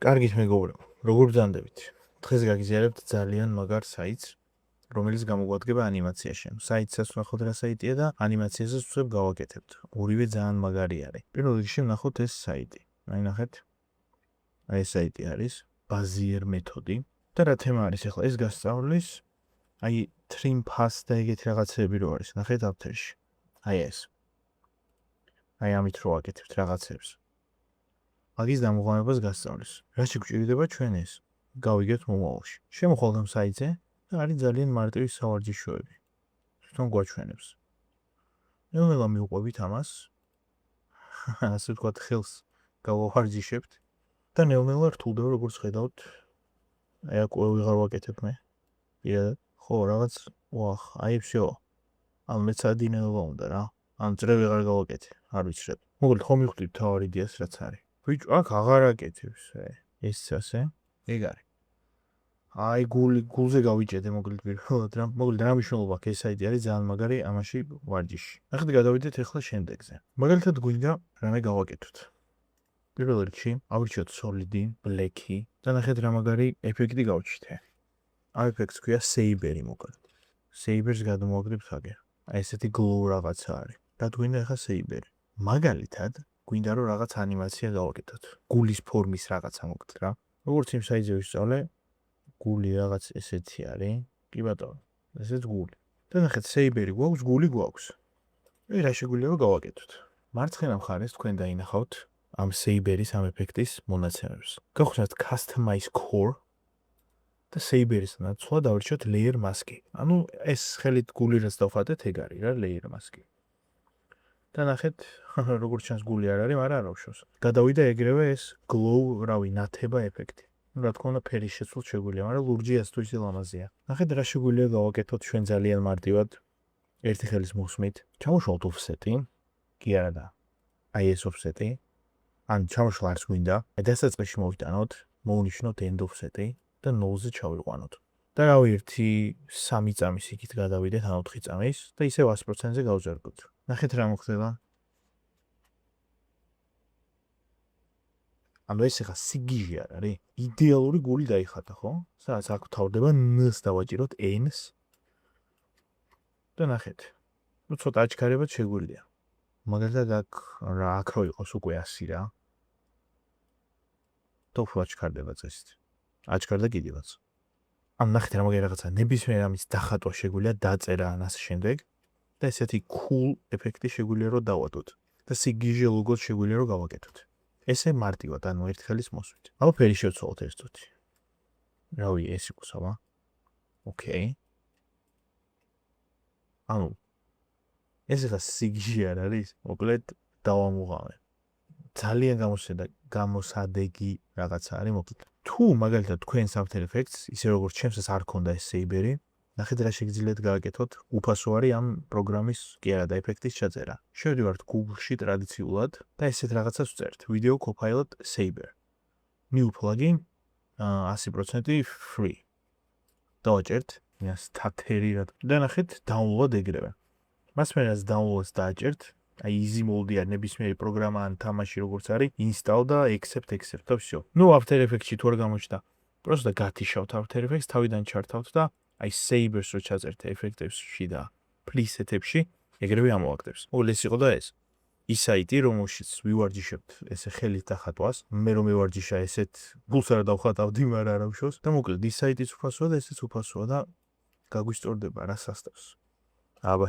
კარგით მეგობრებო, როგორ ბრძანდებით? დღეს გაგიზიარებთ ძალიან მაგარ საიტს, რომელიც გამოგვადგება ანიმაციაში. საიტსაც ვნახოთ რა საიტია და ანიმაციასაც ვწევ გავაკეთებთ. ორივე ძალიან მაგარი არის. პირველ რიგში ვნახოთ ეს საიტი. აი ნახეთ. აი ეს საიტი არის Bazier მეთოდი და რა თემა არის ახლა ეს გასწავლის აი trim pass და ეგეთი რაღაცები რო არის. ნახეთ After-ში. აი ეს. აი ამით რო ვაკეთებთ რაღაცებს. მაგის დამოყენებას გასწავლის. რა შეგვჭირდება ჩვენ ეს? გავიგეთ მომავალში. შემოხვალთ ამ საიტზე და არის ძალიან მარტივი სავარჯიშოები. თვითონ გვაჩვენებს. ნელ-ნელა მივყვებით ამას. ასე ვთქვათ, ხელს გავავარჯიშებთ და ნელ-ნელა რთულდება, როგორც ხედავთ. აი აქ ვეღარ ვაკეთებ მე. პირადად. ხო, რაღაც ვახ, აი всё. ან მეც ადინეობა უნდა რა. ან წრე ვეღარ გავაკეთე, არ ვიცრებ. მოგლით ხომ მივხვდით თავარ იდეას რაც არის. ბიჭო, აქ აღარ აკეთებს, ეს ასე. ეგ არის. აი გულზე გავიჭედე მოგლით პირველად რა. მოგლით რა მნიშვნელობა აქვს ეს საიტი არის ძალიან მაგარი ამაში ვარჯიში. ნახეთ გადავიდეთ ახლა შემდეგზე. მაგალითად გვინდა რამე გავაკეთოთ. პირველ რიგში ავირჩიოთ solid-ი, black-ი და ნახეთ რა მაგარი ეფექტი გავჩითე. ამ ეფექტს ქვია saber-ი მოკლედ. Saber-ს გადმოვაგდებთ აგერ. აი ესეთი glow რაღაცა არის. რა გვინდა ახლა saber-ი. მაგალითად გვინდა რომ რაღაც ანიმაცია გავაკეთოთ. გულის ფორმის რაღაცა მოგდ რა. როგორც იმ საიტზე ვისწავლე, გული რაღაც ესეთი არის. კი ბატონო, ესეც გული. და ნახეთ saber-ი გვაქვს, გული გვაქვს. აი რა შეგვიძლია გავაკეთოთ. მარცხენა მხარეს თქვენ დაინახავთ ამ saber-ის ამ ეფექტის მონაცემებს. გავხსნათ customize core და saber-ის ნაცვლად დავირჩიოთ layer mask-ი. ანუ ეს ხელით გული რაც დავხატეთ, ეგ არის რა layer mask-ი. და ნახეთ, როგორც ჩანს გული არ არის, მაგრამ არ ავშოს. გადავიდა ეგრევე ეს glow, რავი, ნათება ეფექტი. რა თქმა უნდა, ფერის შეცვლაც შეგვიძლია, მაგრამ ლურჯიას თუ ისე ლამაზია. ნახეთ რა შეგვიძლია გავაკეთოთ ჩვენ ძალიან მარტივად. ერთი ხელის მოსმით. ჩამოშალოთ offset-ი. კი არა და. აი ეს offset-ი. ან ჩამოშლა არც გვინდა. დასაწყისში მოვიტანოთ, მოვნიშნოთ end offset-ი და 0-ზე ჩავიყვანოთ. და რავი, 3 წამის იქით გადავიდეთ, ან 4 წამის და ისევ 100%-ზე გავზარდოთ. ნახეთ რა მოხდება. ანუ ეს ახლა სიგიჟე არ არის? იდეალური გული დაიხატა, ხო? სადაც აქ თავდება N-ს დავაჭიროთ N-ს. და ნახეთ. ნუ ცოტა აჩქარებად შეგვიძლია. მაგალითად აქ რო იყოს უკვე 100 რა. თოფუ აჩქარდება წესით. აჩქარდა კიდევაც. ან ნახეთ რა მაგარი რაღაცა ნებისმიერ ამის დახატვა შეგვიძლია დაწერა ან ასე შემდეგ. და ესეთი cool ეფექტი შეგვიძლია რომ დავადოთ. და სიგიჟე ლოგოს შეგვიძლია რომ გავაკეთოთ. ესე მარტივად, ანუ ერთ ხელის მოსვლით. აბა ფერი შევცვალოთ ეს თვით. რავი, ეს იყოს აბა. ოკეი. ანუ ეს ახლა სიგიჟე არ არის? მოკლედ დავამუღავე. ძალიან გამოსადეგი რაღაცა არის მოკლედ. თუ მაგალითად თქვენს After Effects, ისე როგორც ჩემსაც არ ქონდა ეს saber-ი, ნახეთ რა შეგიძლიათ გააკეთოთ. უფასო არის ამ პროგრამის კი არა და ეფექტის ჩაწერა. შევდივართ Google-ში ტრადიციულად და ესეთ რაღაცას ვწერთ. Video Copilot Saber. New plugin 100% free. დავაჭერთ, იმას თათერი რა. და ნახეთ download ეგრევე. მას მე რაც download-ს დააჭერთ, აი easy mode-ი არ ნებისმიერი პროგრამა ან თამაში როგორც არის, install და accept და всё. ნუ After Effects-ში თუ არ გამოჩნდა, просто გათიშავთ After Effects, თავიდან ჩართავთ და აი Saber-ს რო ჩაწერთ ეფექტებში და preset-ებში, ეგრევე ამოაგდებს. ეს იყო და ეს. ის საიტი, რომელშიც ვივარჯიშებთ ესე ხელით დახატვას, მე რომ მევარჯიშა ესეთ გულს არ დავხატავდი, მაგრამ არ ავშოს და მოკლედ ის საიტიც უფასოა და ესეც უფასოა და გაგვისწორდება რა სასწავს. აბა